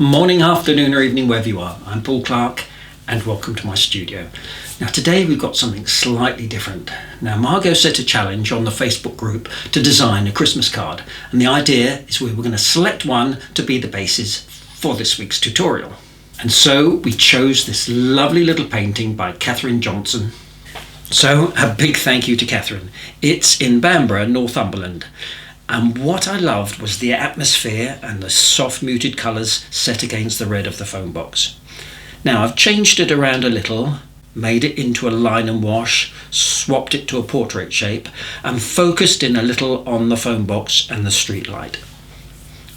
Morning, afternoon or evening, wherever you are. I'm Paul Clark and welcome to my studio. Now today we've got something slightly different. Now Margot set a challenge on the Facebook group to design a Christmas card, and the idea is we were going to select one to be the basis for this week's tutorial. And so we chose this lovely little painting by Catherine Johnson. So a big thank you to Catherine. It's in Bamborough, Northumberland. And what I loved was the atmosphere and the soft muted colours set against the red of the foam box. Now I've changed it around a little, made it into a line and wash, swapped it to a portrait shape and focused in a little on the foam box and the street light.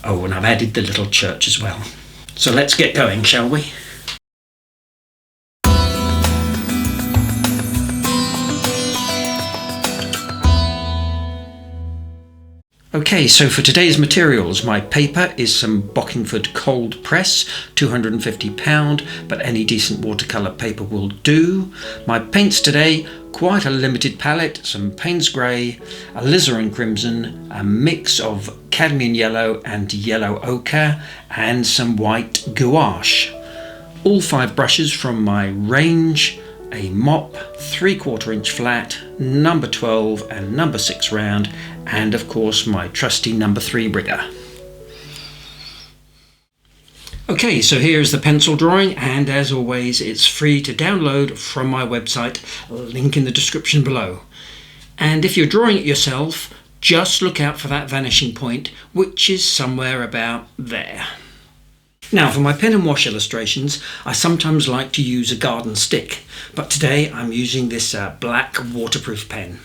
Oh, and I've added the little church as well. So let's get going, shall we? Okay, so for today's materials, my paper is some Bockingford cold press, £250, but any decent watercolour paper will do. My paints today, quite a limited palette, some Payne's Grey, alizarin crimson, a mix of cadmium yellow and yellow ochre, and some white gouache. All 5 brushes from my range, a mop, 3/4 inch flat, number 12 and number 6 round, and of course my trusty number 3 rigger. Okay, so here's the pencil drawing, and as always it's free to download from my website, link in the description below. And if you're drawing it yourself, just look out for that vanishing point, which is somewhere about there. Now for my pen and wash illustrations, I sometimes like to use a garden stick, but today I'm using this black waterproof pen.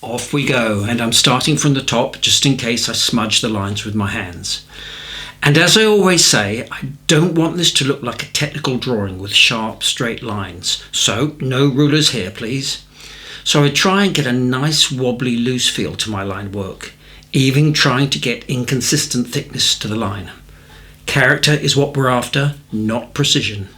Off we go, and I'm starting from the top just in case I smudge the lines with my hands. And as I always say, I don't want this to look like a technical drawing with sharp straight lines, so no rulers here please. So I try and get a nice wobbly loose feel to my line work, even trying to get inconsistent thickness to the line. Character is what we're after, not precision.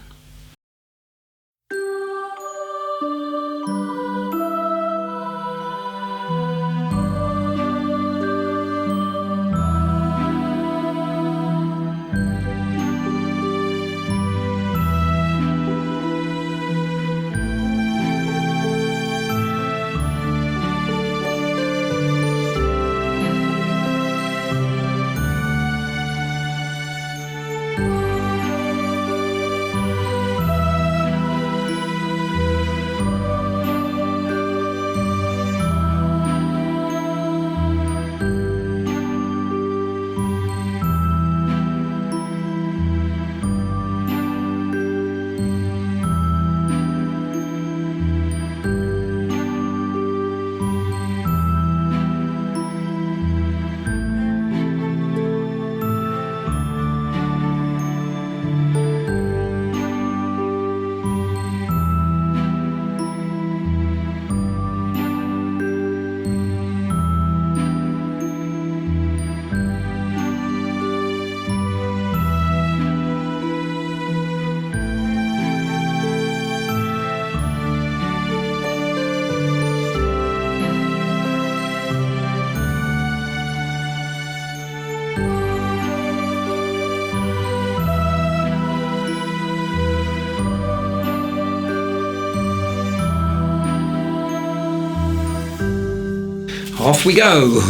Off we go!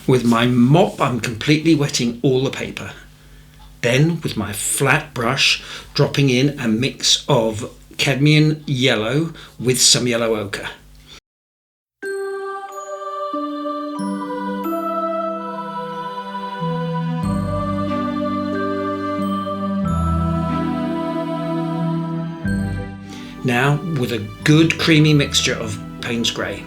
With my mop I'm completely wetting all the paper. Then with my flat brush dropping in a mix of cadmium yellow with some yellow ochre. Now with a good creamy mixture of Payne's Grey.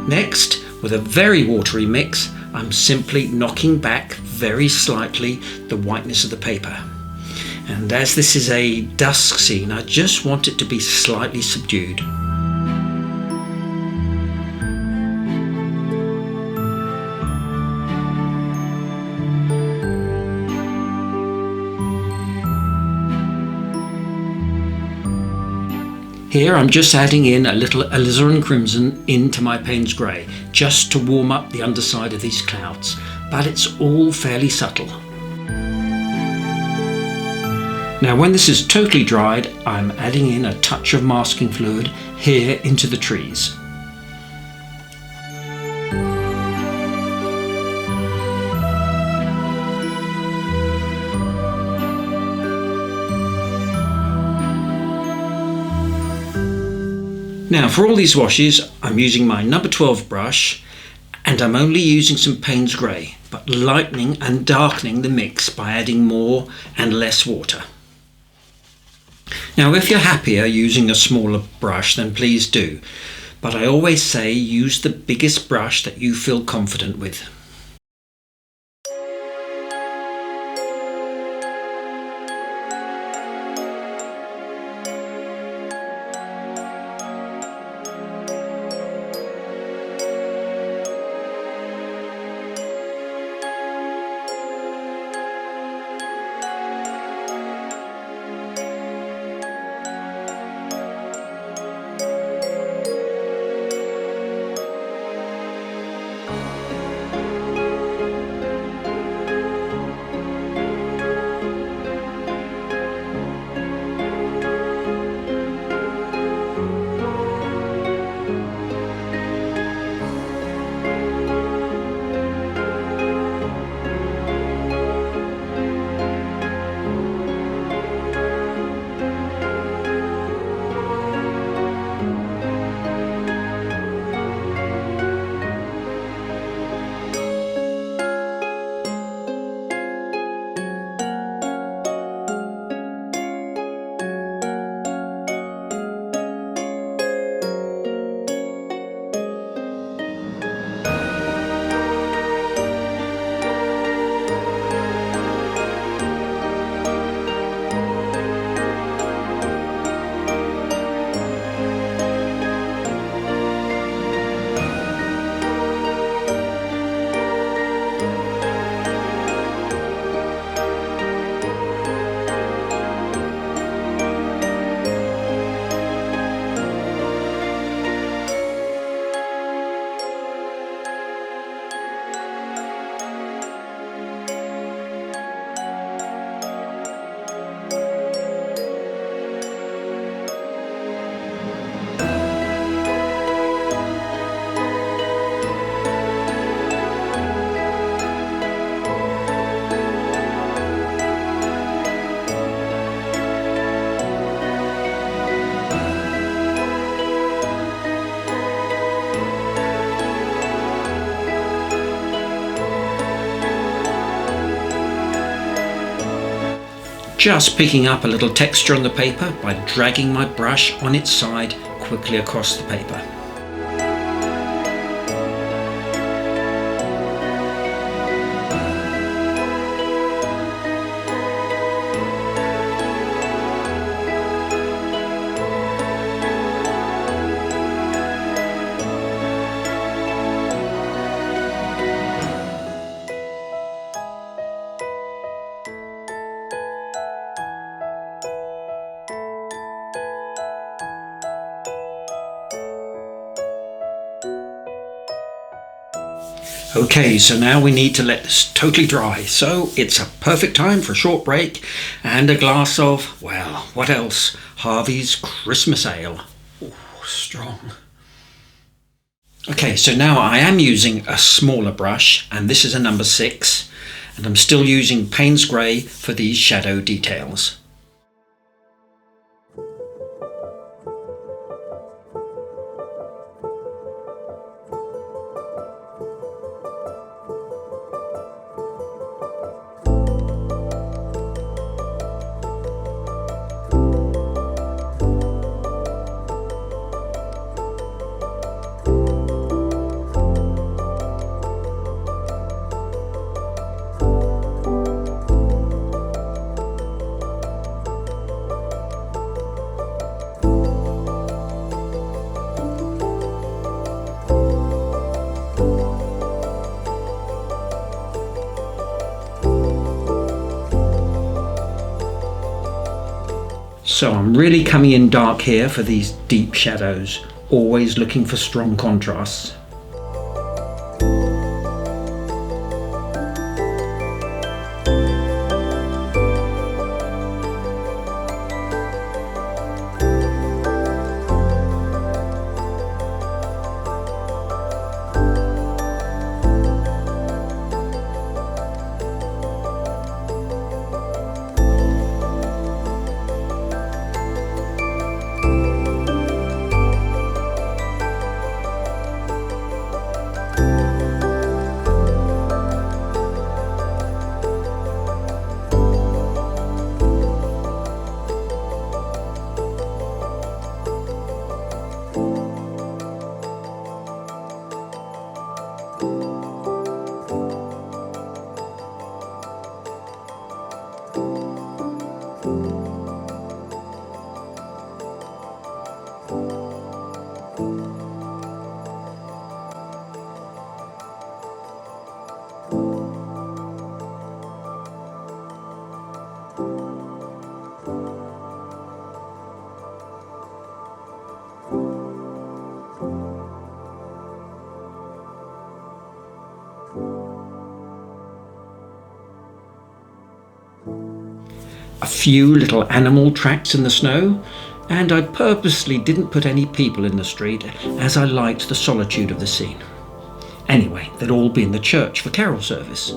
Next, with a very watery mix, I'm simply knocking back very slightly the whiteness of the paper. And as this is a dusk scene, I just want it to be slightly subdued. Here I'm just adding in a little alizarin crimson into my Payne's grey, just to warm up the underside of these clouds, but it's all fairly subtle. Now when this is totally dried, I'm adding in a touch of masking fluid here into the trees. Now for all these washes, I'm using my number 12 brush, and I'm only using some Payne's grey, but lightening and darkening the mix by adding more and less water. Now if you're happier using a smaller brush, then please do, but I always say use the biggest brush that you feel confident with. Just picking up a little texture on the paper by dragging my brush on its side quickly across the paper. Okay, so now we need to let this totally dry, so it's a perfect time for a short break and a glass of, well, what else? Harvey's Christmas Ale. Ooh, strong. Okay, so now I am using a smaller brush, and this is a number 6, and I'm still using Payne's Grey for these shadow details. So I'm really coming in dark here for these deep shadows, always looking for strong contrasts. A few little animal tracks in the snow, and I purposely didn't put any people in the street as I liked the solitude of the scene. Anyway, they'd all be in the church for carol service.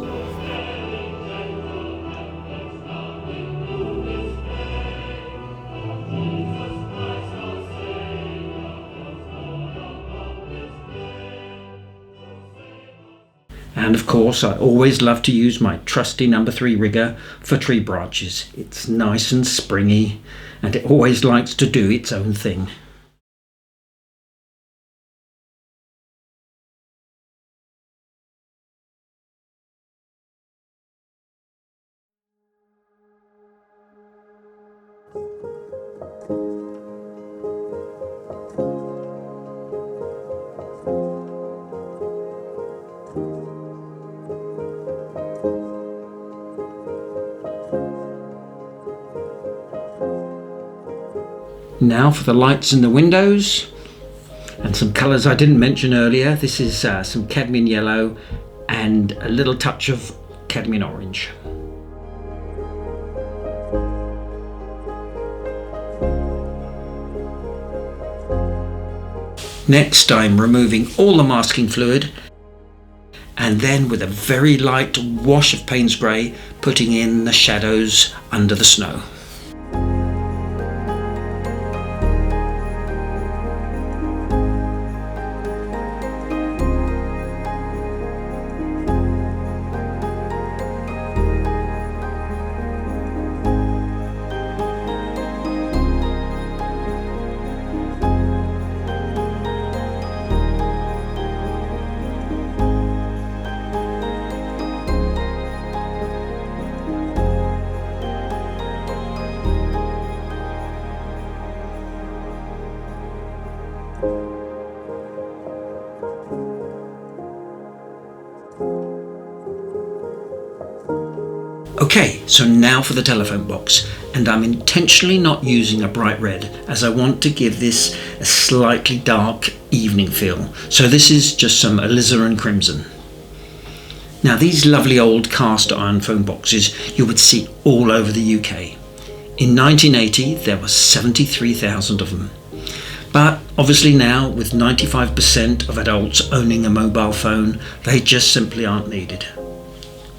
And of course, I always love to use my trusty number 3 rigger for tree branches. It's nice and springy, and it always likes to do its own thing. Now for the lights in the windows, and some colours I didn't mention earlier. This is some cadmium yellow and a little touch of cadmium orange. Next, I'm removing all the masking fluid, and then with a very light wash of Payne's grey, putting in the shadows under the snow. Okay, so now for the telephone box, and I'm intentionally not using a bright red as I want to give this a slightly dark evening feel. So this is just some alizarin crimson. Now these lovely old cast iron phone boxes you would see all over the UK. In 1980 there were 73,000 of them. But obviously now, with 95% of adults owning a mobile phone, they just simply aren't needed.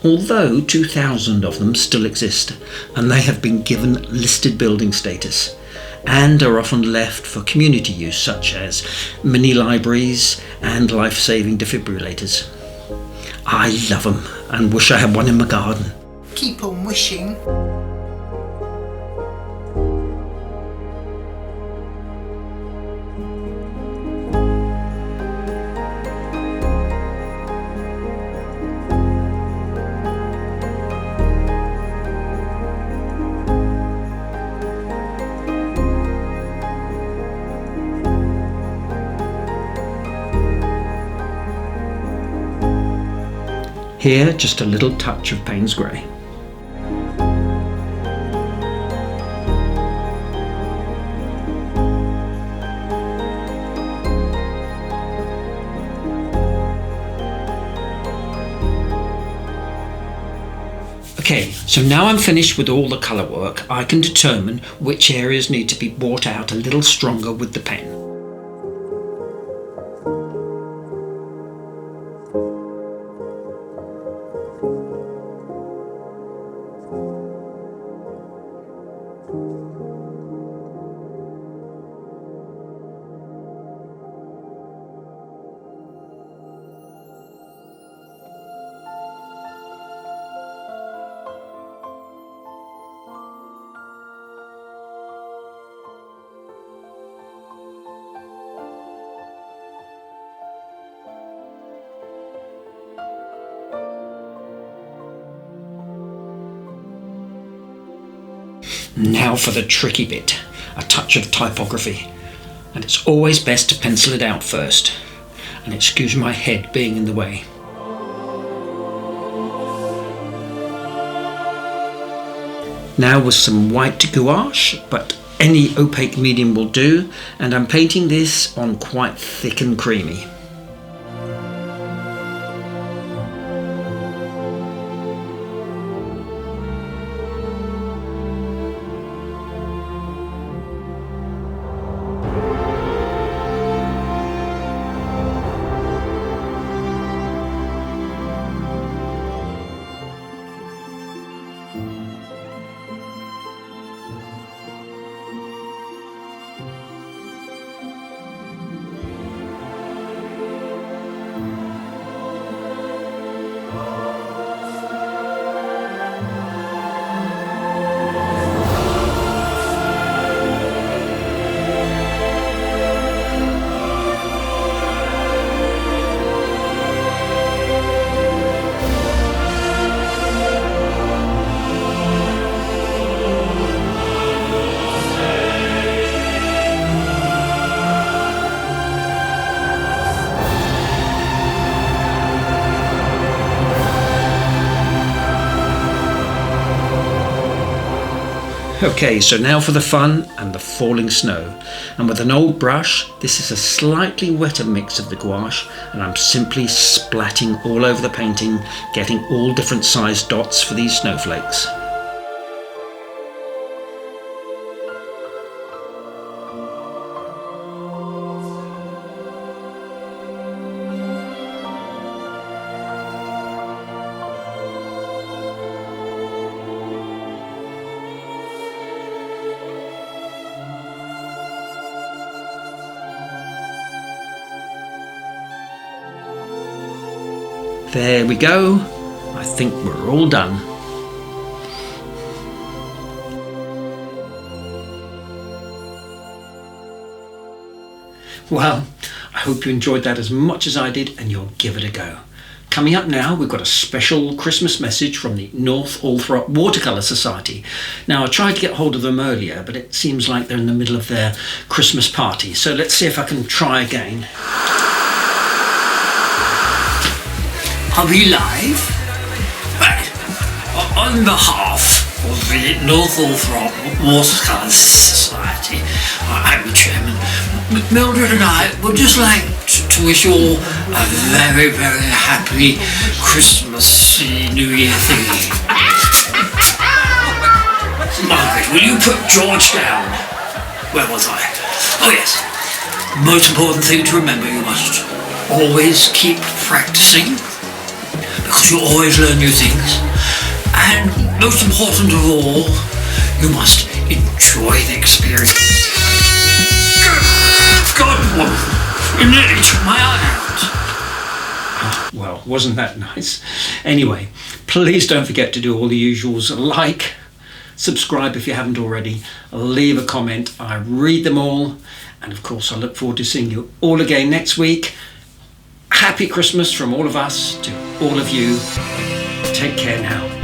Although 2,000 of them still exist, and they have been given listed building status, and are often left for community use such as mini libraries and life-saving defibrillators. I love them and wish I had one in my garden. Keep on wishing. Here, just a little touch of Payne's grey. Okay, so now I'm finished with all the colour work, I can determine which areas need to be brought out a little stronger with the pen. Now for the tricky bit, a touch of typography. And it's always best to pencil it out first. And excuse my head being in the way. Now with some white gouache, but any opaque medium will do, and I'm painting this on quite thick and creamy. Okay, so now for the fun and the falling snow. And with an old brush, this is a slightly wetter mix of the gouache, and I'm simply splatting all over the painting, getting all different sized dots for these snowflakes. There we go. I think we're all done. Well, I hope you enjoyed that as much as I did, and you'll give it a go. Coming up now, we've got a special Christmas message from the North Althrop Watercolour Society. Now, I tried to get hold of them earlier, but it seems like they're in the middle of their Christmas party. So let's see if I can try again. Are we live? Right. On behalf of the North Althrop Watercolour Society, I'm the chairman. Mildred and I would just like to wish you all a very, very happy Christmas New Year thingy. Margaret, will you put George down? Where was I? Oh yes. Most important thing to remember, you must always keep practicing, because you always learn new things. And most important of all, you must enjoy the experience. God, you nearly took my eye out. Well, wasn't that nice? Anyway, please don't forget to do all the usuals. Like, subscribe if you haven't already, leave a comment. I read them all. And of course, I look forward to seeing you all again next week. Happy Christmas from all of us to all of you. Take care now.